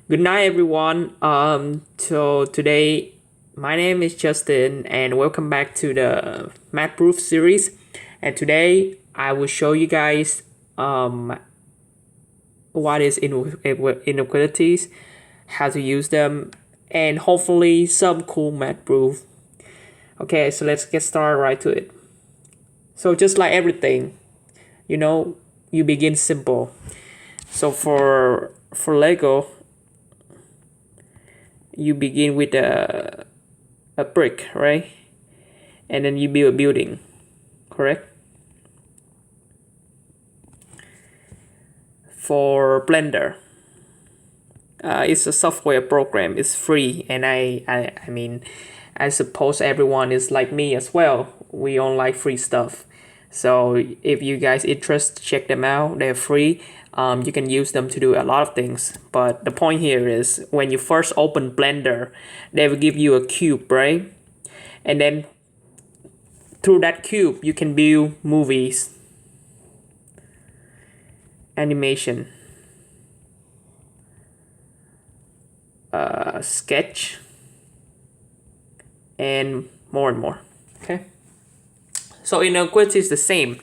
Good night, everyone. So today, my name is Justin, and welcome back to the Math Proof series. And today, I will show you guys what is inequalities, how to use them, and hopefully some cool math proof. Okay, so let's get started right to it. So just like everything, you begin simple. So for Lego, you begin with a brick, right? And then you build a building, correct? For Blender, it's a software program. It's free, and I suppose everyone is like me as well. We all like free stuff. So if you guys interested, check them out. They're free. You can use them to do a lot of things. But the point here is when you first open Blender, they will give you a cube, right? And then through that cube, you can build movies, animation, sketch, and more. Okay. So inequality is the same.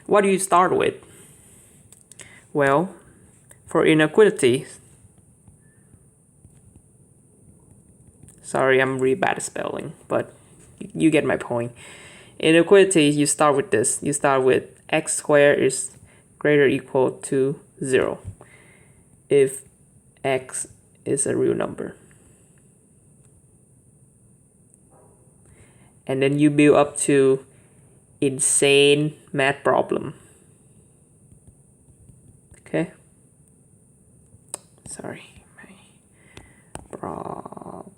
What do you start with? Well, for inequality, sorry, I'm really bad at spelling, but you get my point. Inequality, you start with this. You start with x squared is greater or equal to 0 if x is a real number. And then you build up to insane math problem. Okay. Sorry, my problem.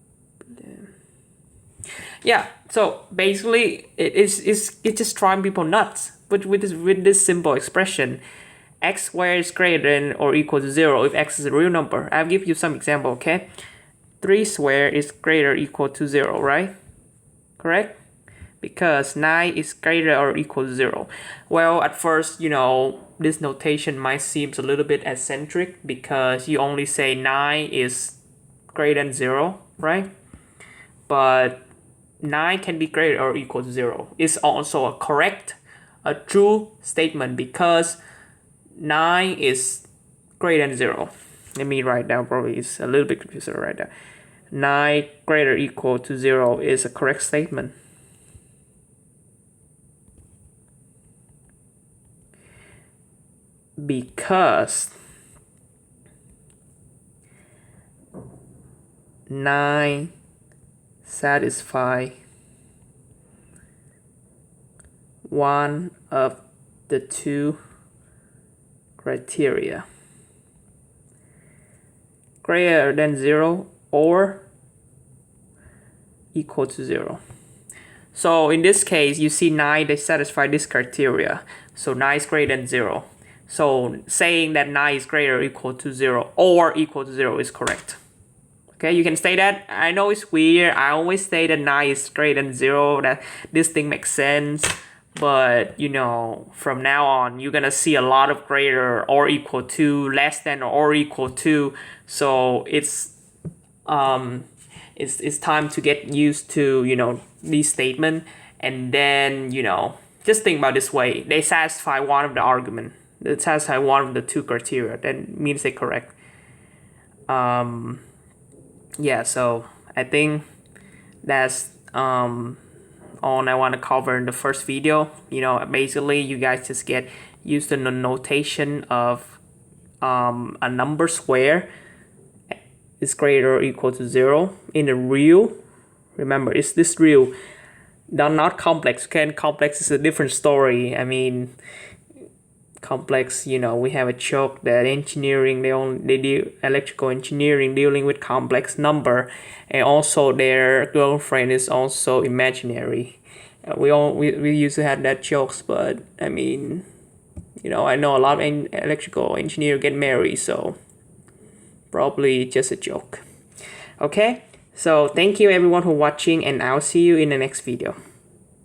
Yeah. So basically, it's just driving people nuts. But with this simple expression, x squared is greater than or equal to 0 if x is a real number. I'll give you some example. Okay. 3 squared is greater or equal to 0, right? Correct? Because 9 is greater or equal to 0. Well, at first, this notation might seem a little bit eccentric because you only say 9 is greater than 0, right? But 9 can be greater or equal to 0. It's also a true statement because 9 is greater than 0. Let me write down, probably it's a little bit confusing right there. 9 greater or equal to 0 is a correct statement. Because 9 satisfy one of the two criteria: greater than 0 or equal to 0. So in this case, you see 9, they satisfy this criteria. So 9 is greater than 0. So saying that 9 is greater or equal to 0 or equal to 0 is correct. Okay, you can say that. I know it's weird. I always say that 9 is greater than 0, that this thing makes sense. But, from now on, you're going to see a lot of greater or equal to, less than or equal to. So it's time to get used to, these statements. And then, just think about this way. They satisfy one of the argument. They satisfy one of the two criteria. That means they're correct. Yeah, so I think that's all I want to cover in the first video. Basically you guys just get used to the notation of a number square is greater or equal to 0 in a real. Remember, it's this real, not complex. Okay, complex is a different story. Complex, we have a joke that engineering, they do electrical engineering dealing with complex number, and also their girlfriend is also imaginary. We used to have that jokes, but I know a lot of electrical engineer get married, so probably just a joke. Okay, so thank you everyone for watching, and I'll see you in the next video.